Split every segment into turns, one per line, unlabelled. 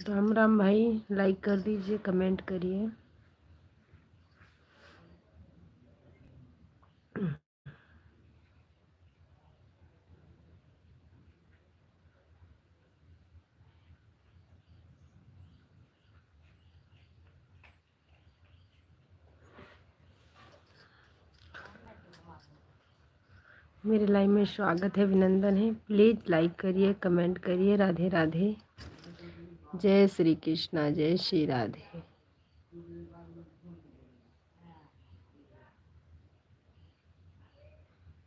राम राम भाई, लाइक कर दीजिए, कमेंट करिए। मेरे लाइव में स्वागत है, अभिनंदन है। प्लीज़ लाइक करिए, कमेंट करिए। राधे राधे, जय श्री कृष्णा, जय श्री राधे।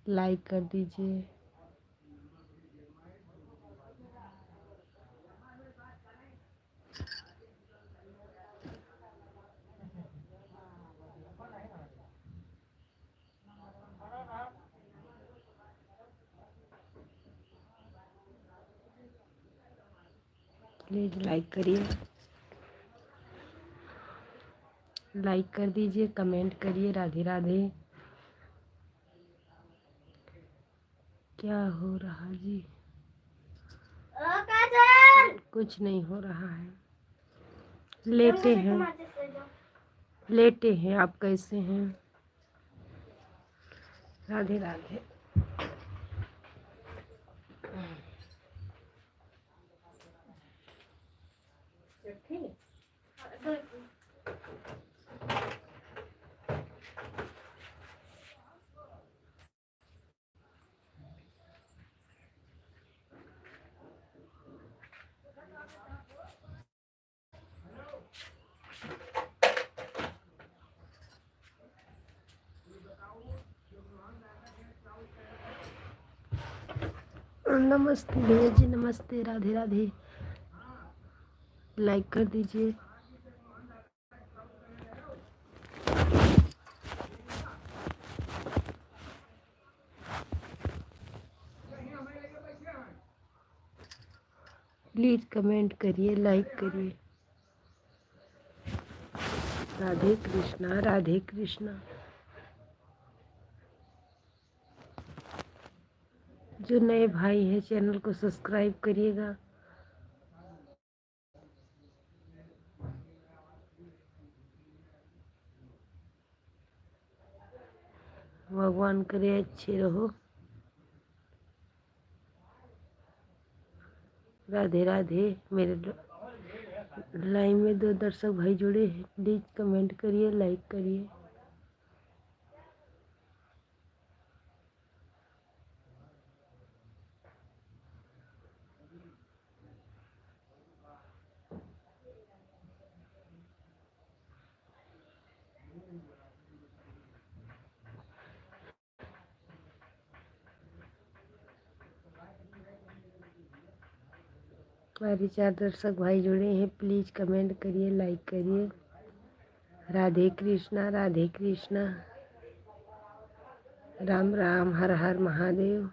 लाइक कर दीजिए। प्लीज़ लाइक करिए, लाइक कर दीजिए, कमेंट करिए। राधे राधे। क्या हो रहा जी? कुछ नहीं हो रहा है, लेटे हैं, लेटे हैं। आप कैसे हैं? राधे राधे। नमस्ते भैया जी, नमस्ते। राधे राधे। लाइक कर दीजिए। प्लीज़ कमेंट करिए, लाइक करिए। राधे कृष्णा, राधे कृष्णा। जो नए भाई हैं चैनल को सब्सक्राइब करिएगा। भगवान करे अच्छे रहो। राधे राधे। मेरे लाइव में 2 दर्शक भाई जुड़े हैं, प्लीज़ कमेंट करिए, लाइक करिए। हमारे 4 दर्शक भाई जुड़े हैं, प्लीज़ कमेंट करिए, लाइक करिए। राधे कृष्णा, राधे कृष्णा। राम राम, हर हर महादेव।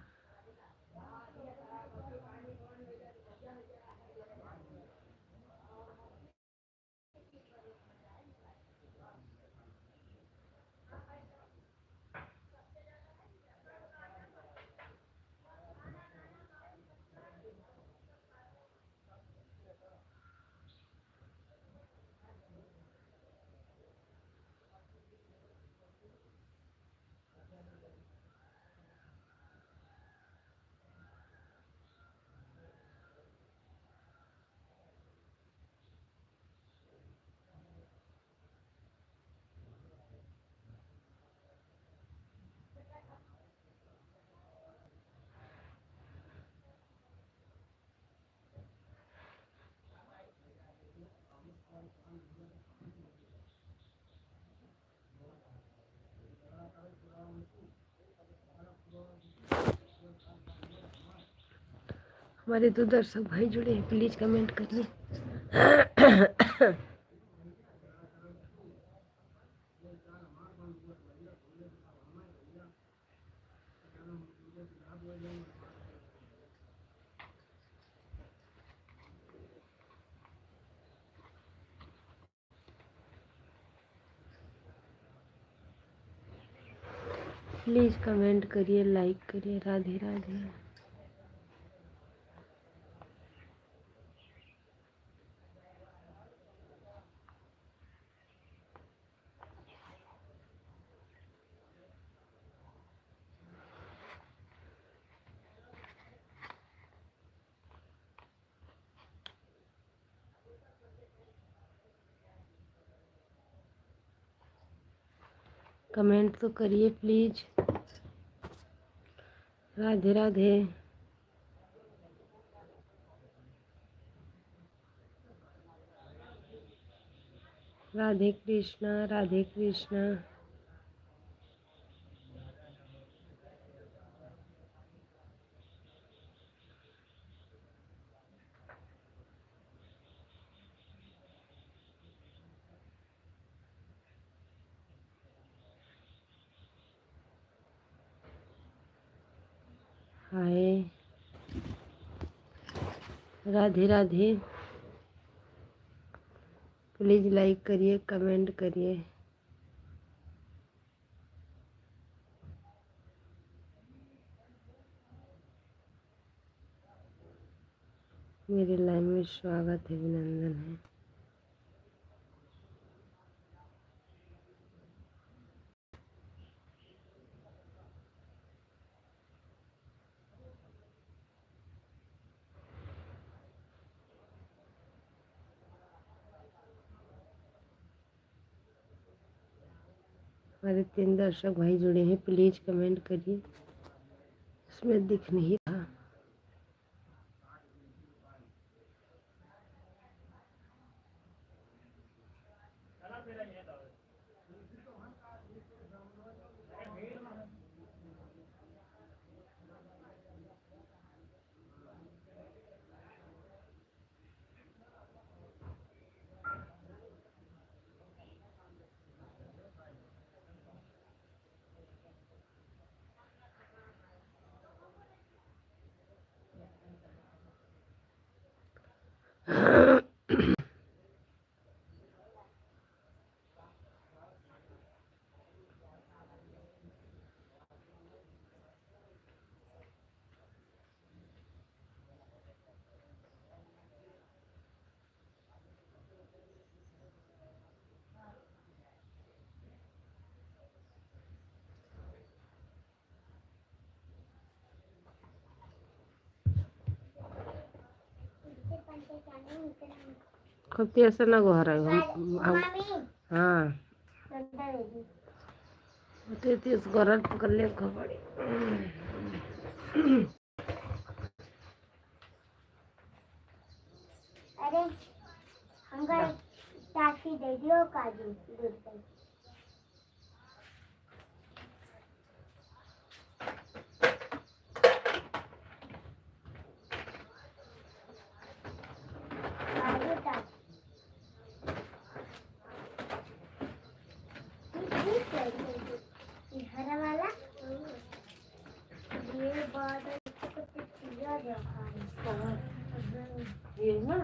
हमारे 2 दर्शक भाई जुड़े हैं, प्लीज़ कमेंट करिए। प्लीज़ कमेंट करिए, लाइक करिए। राधे राधे। कमेंट तो करिए please. Radhe Radhe. Radhe Krishna, Radhe Krishna. Hi. Radhe Radhe. Please like करिए, कमेंट करिए। मेरे लाइव में स्वागत है, अभिनंदन है। हमारे 3 दर्शक भाई जुड़े हैं, प्लीज़ कमेंट करिए। उसमें दिख नहीं रहा। कति असं ना गोहरा हाँ ते तेच घरात पकडले खबडी
अरे हमको टाफी दे दियो काजू दूध पे काजू टाफी ये हरा वाला ये बहुत कुछ चीज़ रखा है
ये ना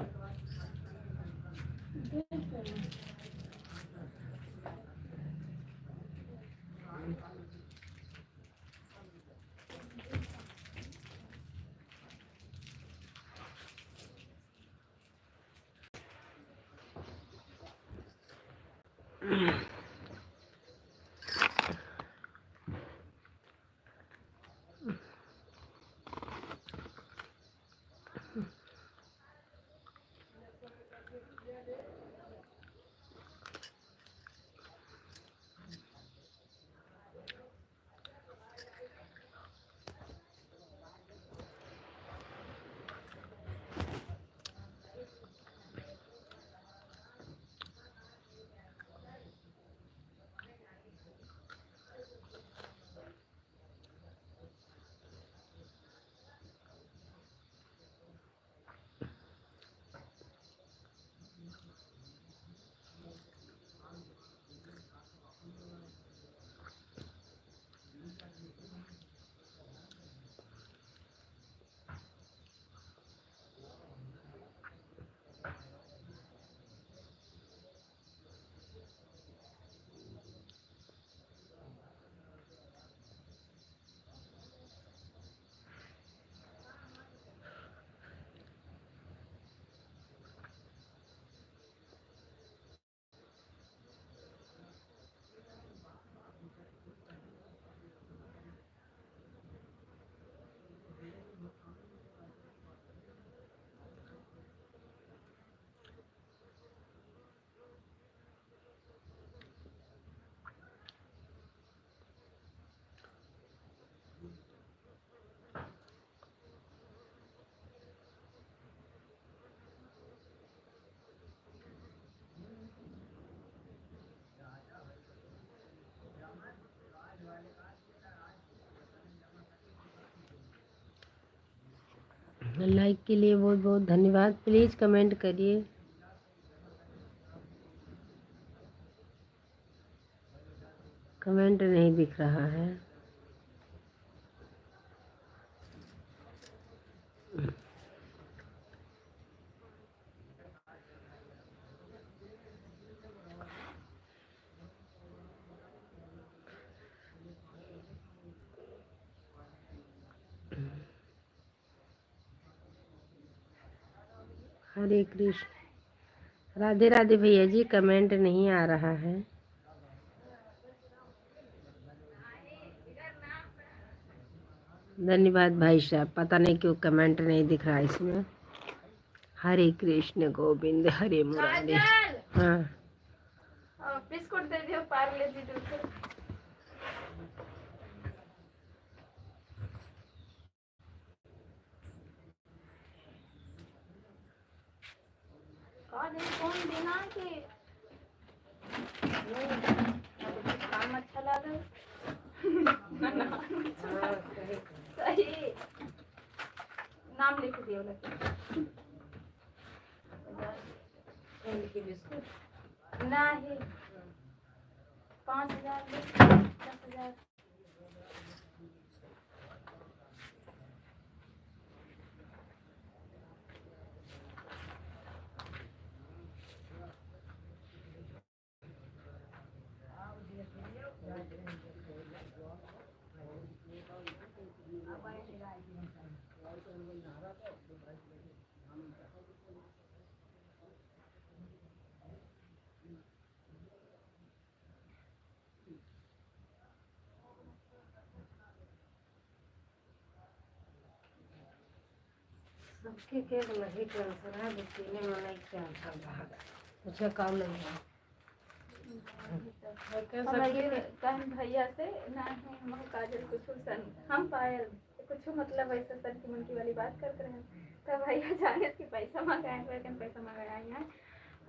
लाइक के लिए बहुत बहुत धन्यवाद। प्लीज़ कमेंट करिए। कमेंट नहीं दिख रहा है। हरे कृष्ण। राधे राधे भैया जी। कमेंट नहीं आ रहा है। धन्यवाद भाई साहब। पता नहीं क्यों कमेंट नहीं दिख रहा इसमें। हरे कृष्ण गोविंद हरे मुरारी। हाँ
बिस्कुट दे दियो पार्ले जी दूसरे कौन देना कि काम अच्छा लगा सही नाम लिख दियो नहीं 5,000 10,000
सबके के नहीं टेंशन है, बच्चे में नहीं टेंशन रहा मुझे काम नहीं है।
कहन भैया से ना है हम काजल कुछ सन हम पायल कुछ मतलब ऐसा सन की मुनकी वाली बात करते रहे। तब भैया जाने कि पैसा मंगाए लेकिन पैसा मंगाया यहाँ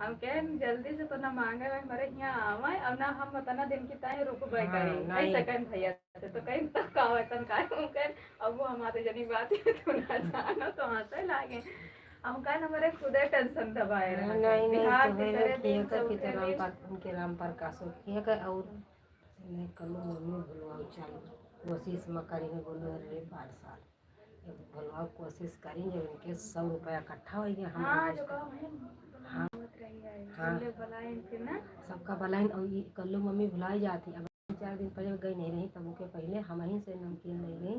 हम कह जल्दी से तो ना मांगे हमारे यहाँ आवे और ना हम उतना दिन की तय रुक गए करें ऐसा कहन भैया से तो कहीं तक का वतन का कर अब वो हमारे जनी बात है तो ना जानो तो हंसे लागे हम कह हमारे खुदे टेंशन दबाए
नहीं नहीं तो उनके राम प्रकाश किया कर और नहीं कलो मम्मी भुलवाओ चालू कोशिश में करेंगे बोलो रे 5 साल भुलवाओ कोशिश करेंगे उनके 100 रुपया इकट्ठा हो गया हम हाँ हाँ सबका भलाई और ये कल्लू मम्मी भुलाई जाती अब 4 दिन पहले गई नहीं रही तब के पहले हम ही से नमकीन नहीं गई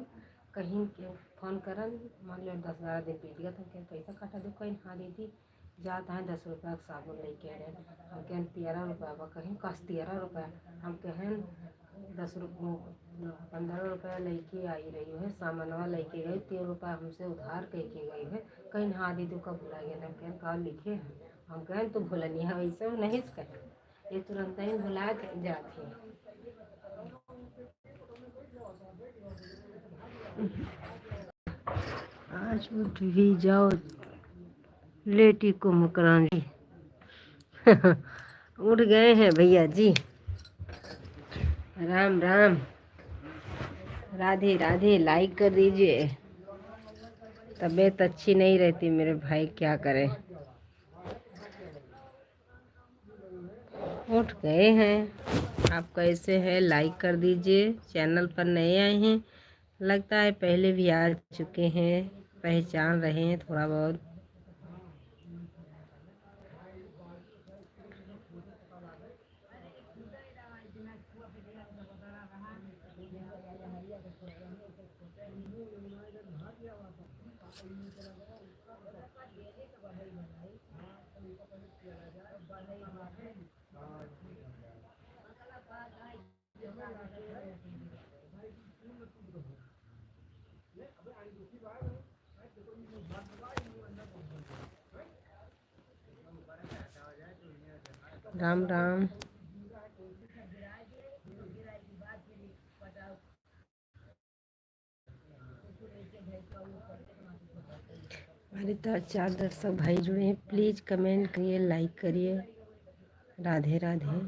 कहीं के फ़ोन करन मान लो 10-12 दिन बीत गया तो क्या पैसा काटा दो कहीं हाँ दीदी जाता है 10 रुपया का साबुन लेके आए हम कहें 13 रुपया कहीं कस 13 रुपया हम कहें 15 रुपया लेके आई रही है सामानवा लेके गई 13 रुपया हमसे उधार कह के गई है कहीं हाँ दीदी का भुला गया हम कहें कहा लिखे हैं हम कहें तो भूलनी है वैसे नहीं कहें ये तुरंत ही भुला जाती है। आज उठ भी जाओ लेटी को मुकरानी उठ गए हैं भैया जी। राम राम राधे राधे लाइक कर दीजिए। तबीयत अच्छी नहीं रहती मेरे भाई क्या करें उठ गए हैं। आप कैसे हैं लाइक कर दीजिए। चैनल पर नए आए हैं लगता है पहले भी आ चुके हैं पहचान रहे हैं थोड़ा बहुत। राम राम हमारे तो 4 दर्शक भाई जुड़े हैं प्लीज़ कमेंट करिए लाइक करिए। राधे राधे।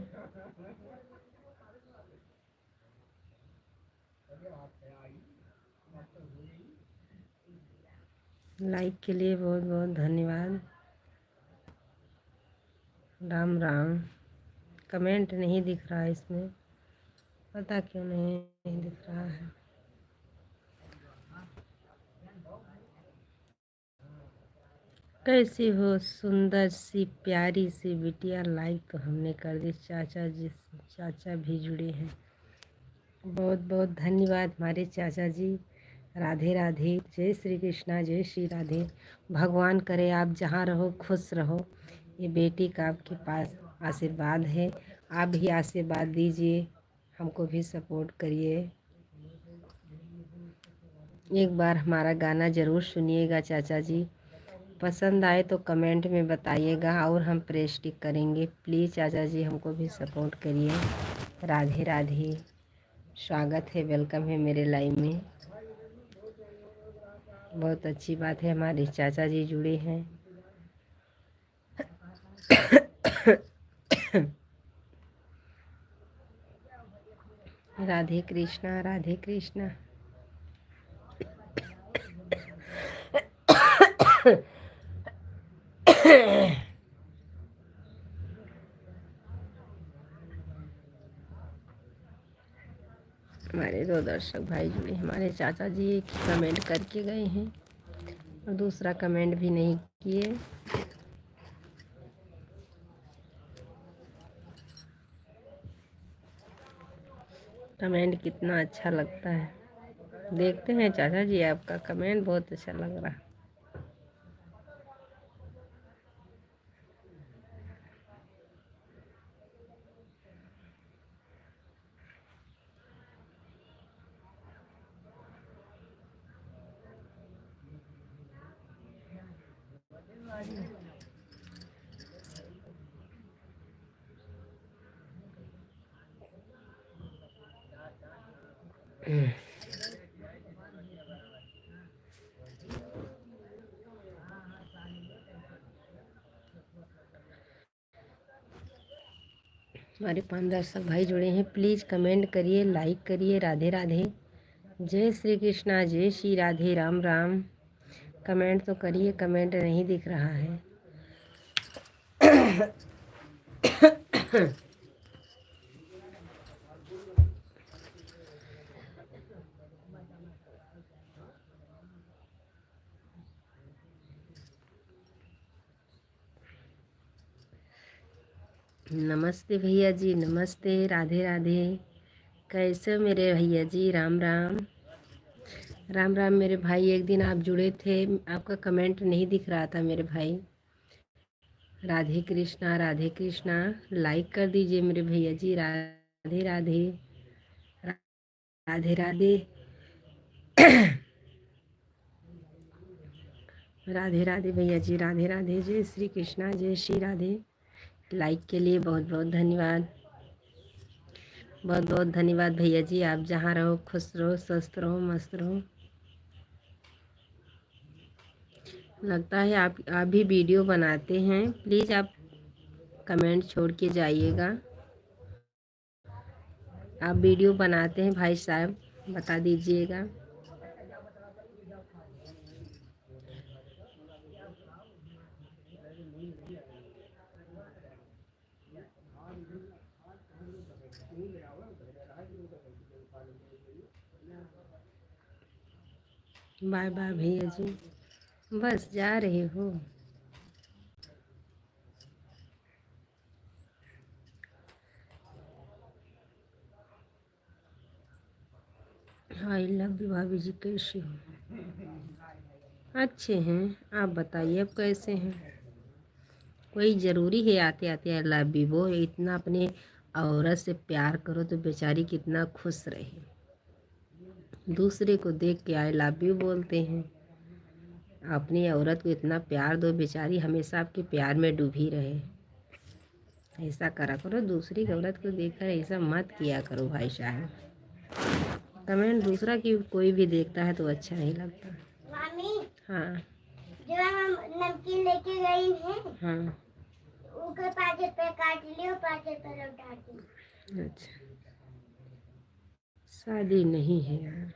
लाइक के लिए बहुत बहुत धन्यवाद। राम राम। कमेंट नहीं दिख रहा है इसमें पता क्यों नहीं दिख रहा है। कैसी हो सुंदर सी प्यारी सी बिटिया। लाइक तो हमने कर दी। चाचा भी जुड़े हैं बहुत बहुत धन्यवाद हमारे चाचा जी। राधे राधे। जय श्री कृष्णा जय श्री राधे। भगवान करे आप जहाँ रहो खुश रहो। ये बेटी का आपके पास आशीर्वाद है आप भी आशीर्वाद दीजिए हमको भी सपोर्ट करिए। एक बार हमारा गाना ज़रूर सुनिएगा चाचा जी। पसंद आए तो कमेंट में बताइएगा और हम प्रेस टिक करेंगे। प्लीज़ चाचा जी हमको भी सपोर्ट करिए। राधे राधे। स्वागत है वेलकम है मेरे लाइव में। बहुत अच्छी बात है हमारे चाचा जी जुड़े हैं। राधे कृष्णा राधे कृष्णा। हमारे 2 दर्शक भाई जुड़े हमारे चाचा जी एक कमेंट करके गए हैं और दूसरा कमेंट भी नहीं किए। कमेंट कितना अच्छा लगता है देखते हैं चाचा जी आपका कमेंट बहुत अच्छा लग रहा है। हमारे 5 दर्शक भाई जुड़े हैं, प्लीज़ कमेंट करिए, लाइक करिए। राधे राधे, जय श्री कृष्णा, जय श्री राधे, राम राम। कमेंट तो करिए, कमेंट नहीं दिख रहा है। नमस्ते भैया जी, नमस्ते, राधे राधे। कैसे हो मेरे भैया जी? राम राम। राम राम मेरे भाई। एक दिन आप जुड़े थे, आपका कमेंट नहीं दिख रहा था मेरे भाई। राधे कृष्णा, राधे कृष्णा। लाइक कर दीजिए मेरे भैया जी। राधे राधे, राधे राधे। राधे राधे भैया जी, राधे राधे, जय श्री कृष्णा, जय श्री राधे। लाइक के लिए बहुत बहुत धन्यवाद, बहुत बहुत धन्यवाद भैया जी। आप जहाँ रहो खुश रहो, स्वस्थ रहो, मस्त रहो। लगता है आप भी वीडियो बनाते हैं, प्लीज़ आप कमेंट छोड़ के जाइएगा। आप वीडियो बनाते हैं भाई साहब, बता दीजिएगा। बाय बाय भैया जी, बस जा रहे हो? आई लव यू भाभी जी, कैसे हो? अच्छे हैं, आप बताइए अब कैसे हैं? कोई ज़रूरी है आते आते आई लव यू? वो इतना अपने औरत से प्यार करो तो बेचारी कितना खुश रहे। दूसरे को देख के आई लव यू बोलते हैं। अपनी औरत को इतना प्यार दो, बेचारी हमेशा आपके प्यार में डूबी रहे। ऐसा करा करो, दूसरी औरत को देखकर ऐसा मत किया करो भाई साहब। कमेंट दूसरा की कोई भी देखता है तो अच्छा नहीं लगता।
मामी,
हाँ
जो हम नमकीन लेके गई हैं,
हाँ,
उसके 5 रुपए काट लियो, 5 रुपए लौटा दी।
अच्छा। शादी नहीं है यार,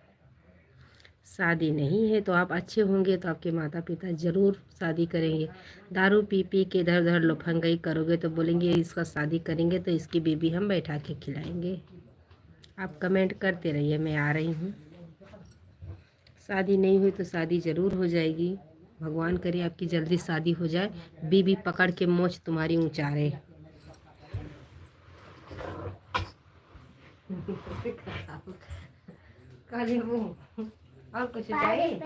शादी नहीं है तो आप अच्छे होंगे तो आपके माता पिता ज़रूर शादी करेंगे। दारू पी पी के इधर उधर लफंगाई करोगे तो बोलेंगे इसका शादी करेंगे तो इसकी बीबी हम बैठा के खिलाएंगे। आप कमेंट करते रहिए, मैं आ रही हूँ। शादी नहीं हुई तो शादी ज़रूर हो जाएगी। भगवान करे आपकी जल्दी शादी हो जाए, बीबी पकड़ के मोछ तुम्हारी उचारे। और कुछ चाहिए?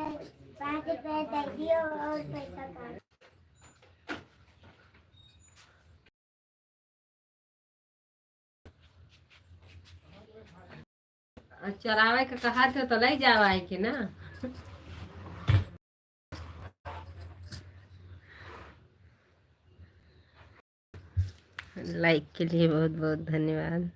5 रुपए दे दियो और पैसा काट।
चरावे के कहा थे तो ले जावा के ना। लाइक के लिए बहुत बहुत धन्यवाद।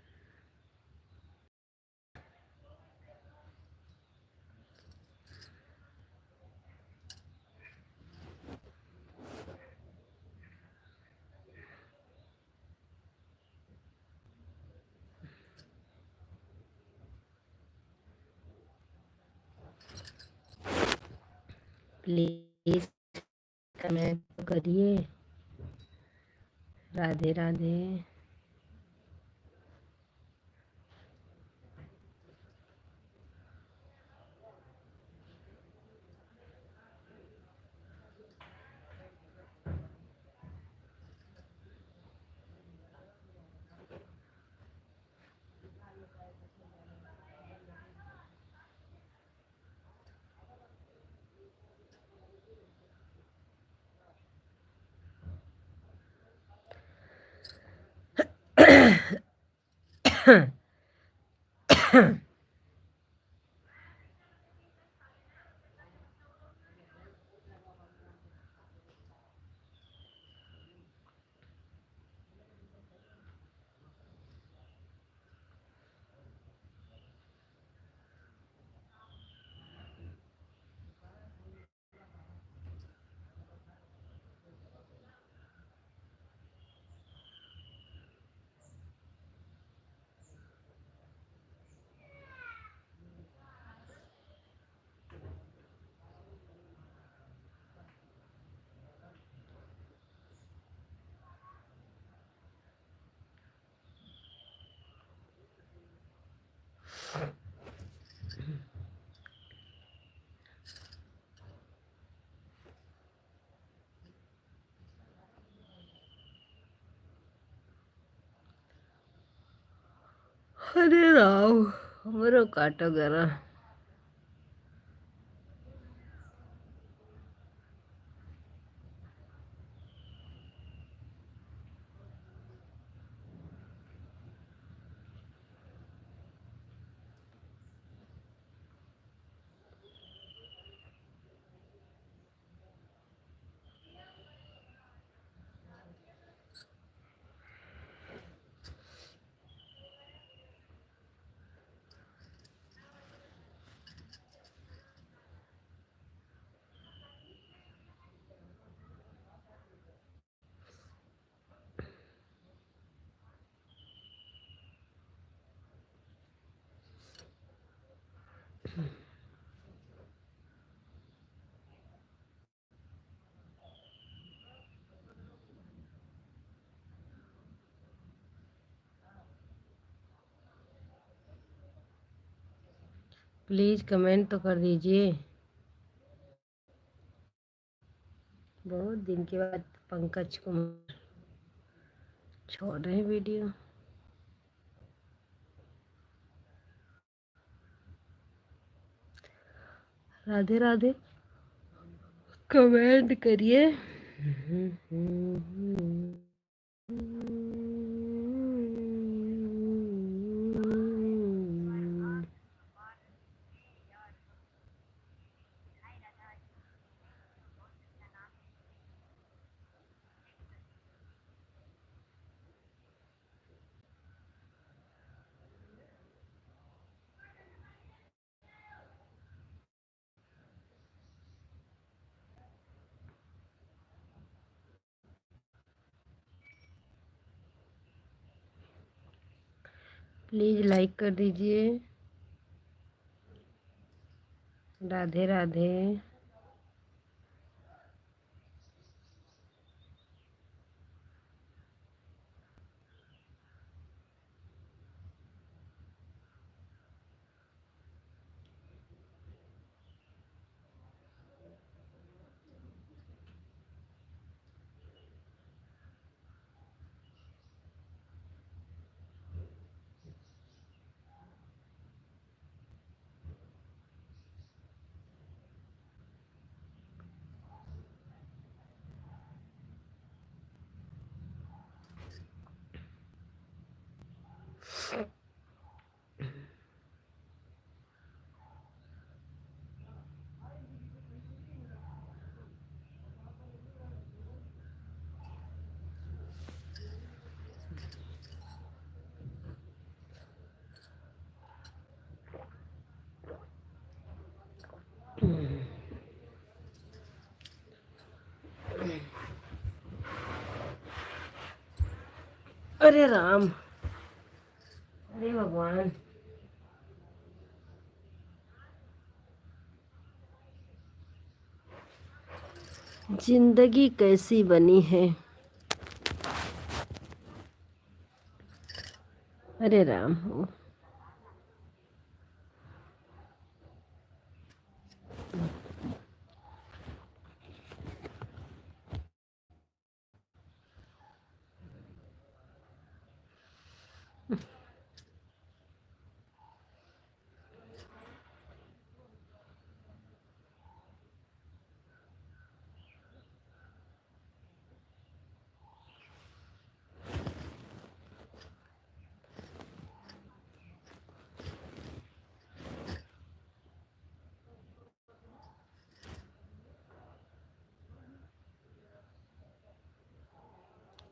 प्लीज कमेंट तो करिए। राधे राधे। हमरो काटो गरा। प्लीज़ कमेंट तो कर दीजिए। बहुत दिन के बाद पंकज कुमार छोड़ रहे हैं वीडियो। राधे राधे, कमेंट करिए। प्लीज़ लाइक कर दीजिए। राधे राधे। अरे राम, अरे भगवान। जिंदगी कैसी बनी है। अरे राम।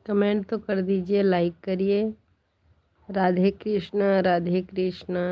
कमेंट तो कर दीजिए, लाइक करिए। राधे कृष्णा, राधे कृष्णा।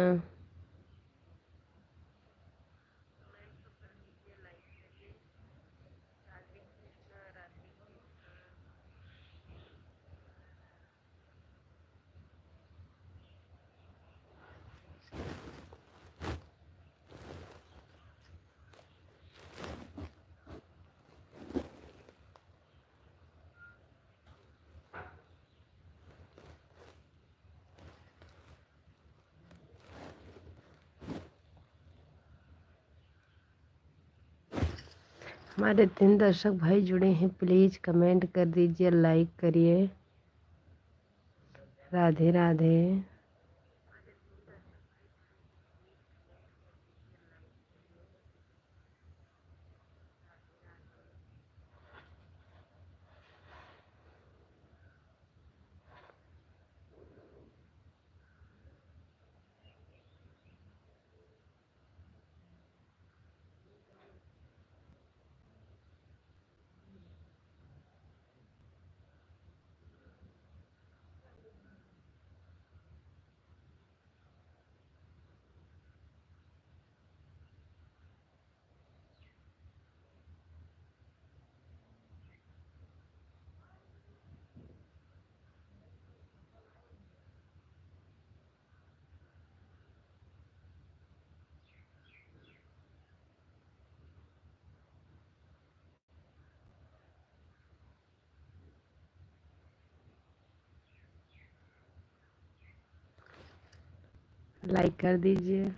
हमारे 3 दर्शक भाई जुड़े हैं, प्लीज़ कमेंट कर दीजिए, लाइक करिए। राधे राधे। लाइक कर दीजिए।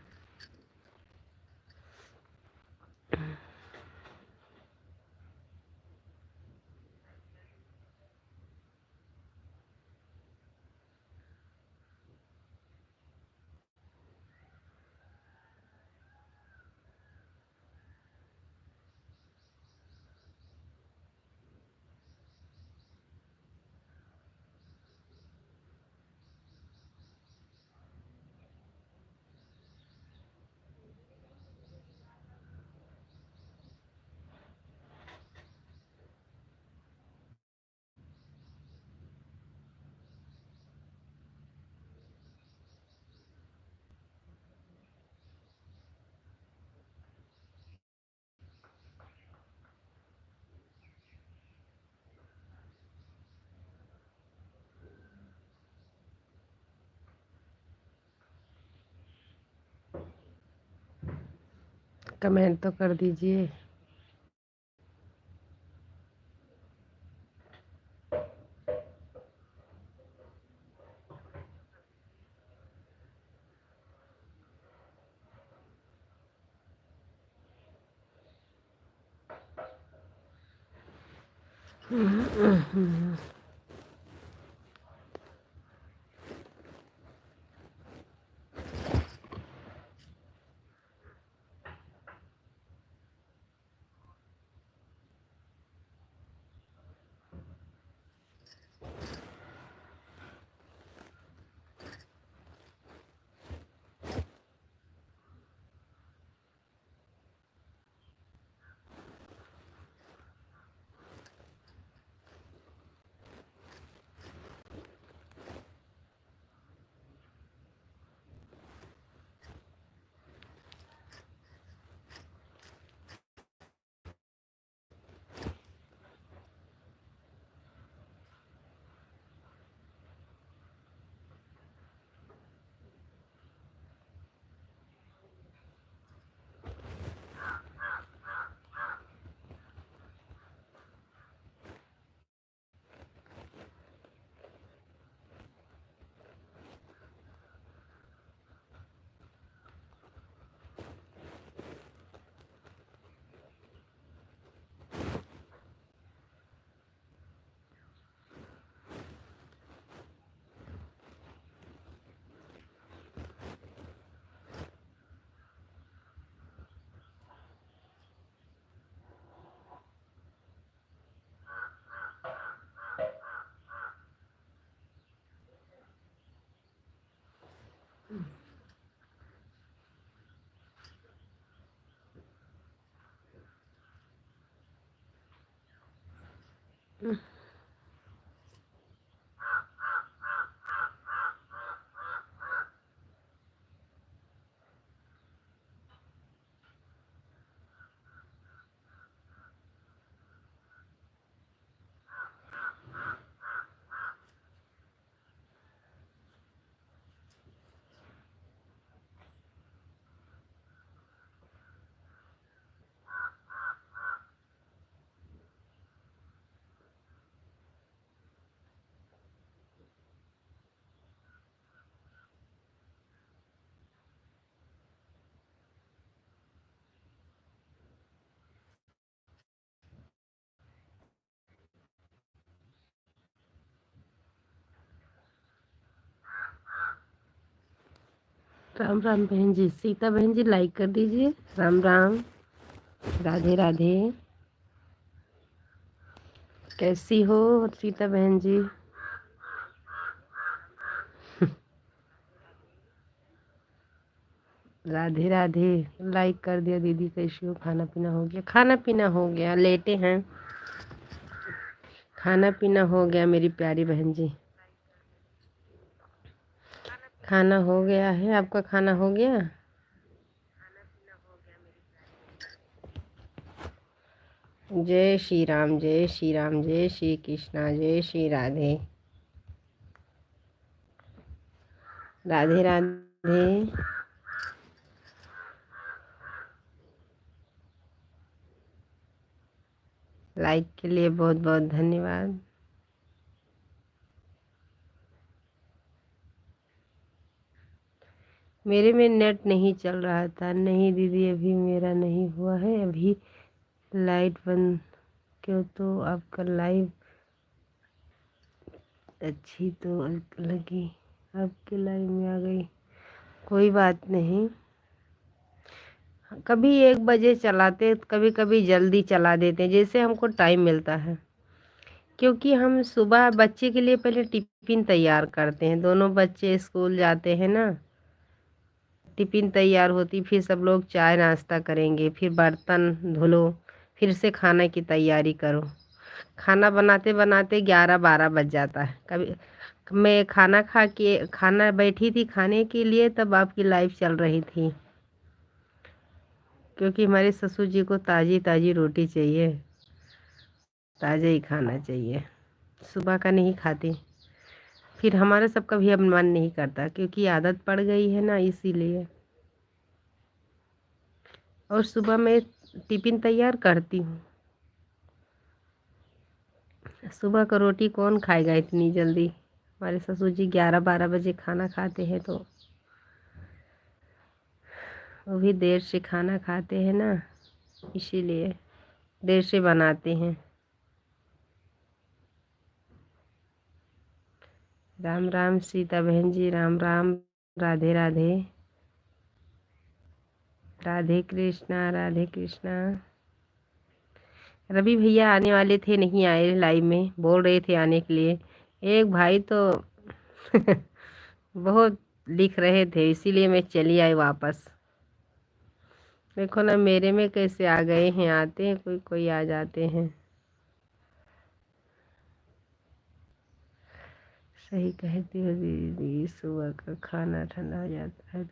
कमेंट तो कर दीजिए। राम राम बहन जी, सीता बहन जी लाइक कर दीजिए। राम राम, राधे राधे। कैसी हो सीता बहन जी? राधे राधे। लाइक कर दिया दीदी। कैसी हो? खाना पीना हो गया? खाना पीना हो गया, लेटे हैं। खाना पीना हो गया मेरी प्यारी बहन जी। खाना हो गया है। आपका खाना हो गया? जय श्री राम, जय श्री राम, जय श्री कृष्णा, जय श्री राधे। राधे राधे। लाइक के लिए बहुत बहुत धन्यवाद। मेरे में नेट नहीं चल रहा था। नहीं दीदी, अभी मेरा नहीं हुआ है। अभी लाइट बंद क्यों, तो आपका लाइव अच्छी तो लगी, आपके लाइव में आ गई। कोई बात नहीं, कभी 1 बजे चलाते, कभी कभी जल्दी चला देते, जैसे हमको टाइम मिलता है। क्योंकि हम सुबह बच्चे के लिए पहले टिफ़िन तैयार करते हैं, दोनों बच्चे स्कूल जाते हैं ना। टिफ़िन तैयार होती, फिर सब लोग चाय नाश्ता करेंगे, फिर बर्तन धुलो, फिर से खाने की तैयारी करो। खाना बनाते बनाते 11-12 बज जाता है। कभी मैं खाना बैठी थी खाने के लिए, तब आपकी लाइव चल रही थी। क्योंकि हमारे ससुर जी को ताज़ी ताज़ी रोटी चाहिए, ताज़ा ही खाना चाहिए, सुबह का नहीं खाते। फिर हमारा सबका भी अब मन नहीं करता, क्योंकि आदत पड़ गई है ना, इसीलिए। और सुबह मैं टिफ़िन तैयार करती हूँ। सुबह का रोटी कौन खाएगा इतनी जल्दी। हमारे ससुर जी 11-12 बजे खाना खाते हैं, तो वो भी देर से खाना खाते हैं ना, इसीलिए देर से बनाते हैं। राम राम सीता बहन जी, राम राम, राधे राधे, राधे कृष्णा, राधे कृष्णा। रवि भैया आने वाले थे, नहीं आए, लाइव में बोल रहे थे आने के लिए। एक भाई तो बहुत लिख रहे थे, इसीलिए मैं चली आई वापस। देखो ना मेरे में कैसे आ गए हैं, आते हैं कोई कोई आ जाते हैं। सही कहती हो दीदी, सुबह का खाना ठंडा हो जाता है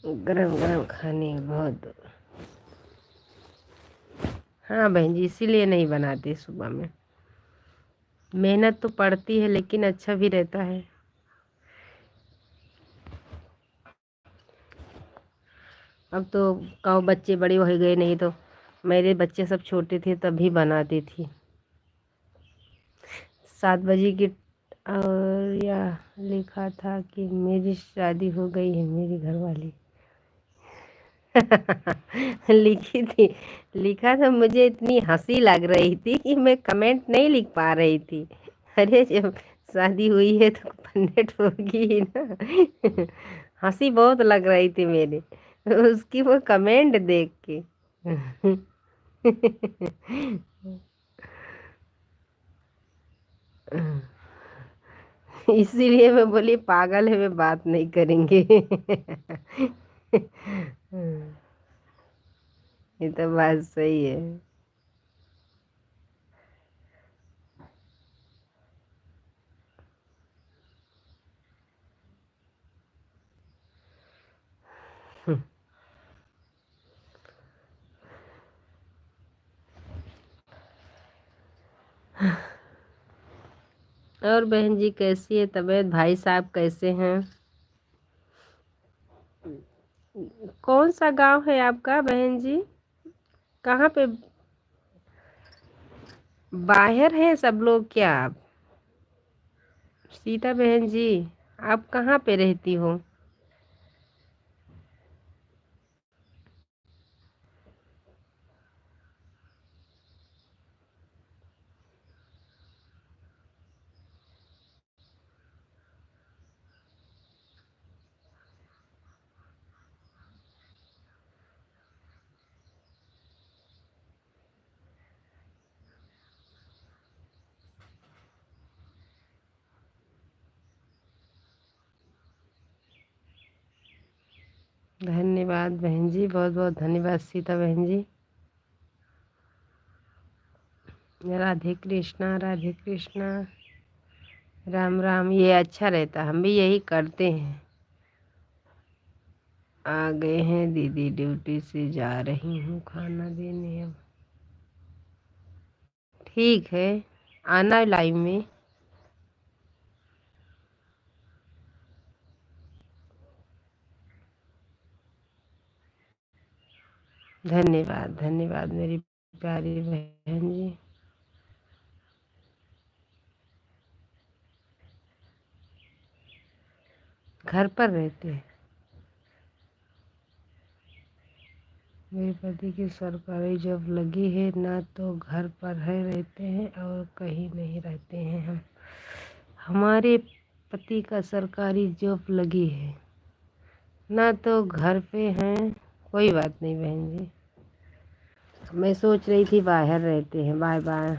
तो गरम गरम खाने बहुत। हाँ बहन जी, इसीलिए नहीं बनाते सुबह में। मेहनत तो पड़ती है, लेकिन अच्छा भी रहता है। अब तो कहो बच्चे बड़े हो गए, नहीं तो मेरे बच्चे सब छोटे थे तब भी बनाती थी 7 बजे की। और या लिखा था कि मेरी शादी हो गई है, मेरी घरवाली लिखी थी। लिखा था, मुझे इतनी हंसी लग रही थी कि मैं कमेंट नहीं लिख पा रही थी। अरे जब शादी हुई है तो कमेंट होगी ही ना। हंसी बहुत लग रही थी मेरे उसकी वो कमेंट देख के। इसीलिए मैं बोली पागल है, मैं बात नहीं करेंगे। ये तो बात सही है। और बहन जी कैसी है तबीयत, भाई साहब कैसे हैं? कौन सा गांव है आपका बहन जी? कहाँ पे? बाहर हैं सब लोग क्या आप? सीता बहन जी, आप कहाँ पे रहती हो? धन्यवाद बहन जी, बहुत बहुत धन्यवाद सीता बहन जी। राधे कृष्णा, राधे कृष्णा, राम राम। ये अच्छा रहता, हम भी यही करते हैं। आ गए हैं दीदी, ड्यूटी से जा रही हूँ खाना देने अब। ठीक है, आना लाइव में। धन्यवाद धन्यवाद मेरी प्यारी बहन जी। घर पर रहते हैं। मेरे पति की सरकारी जॉब लगी है, ना तो घर पर है रहते हैं और कहीं नहीं रहते हैं हम। हमारे पति का सरकारी जॉब लगी है, ना तो घर पे हैं। कोई बात नहीं बहन जी, मैं सोच रही थी बाहर रहते हैं। Bye bye.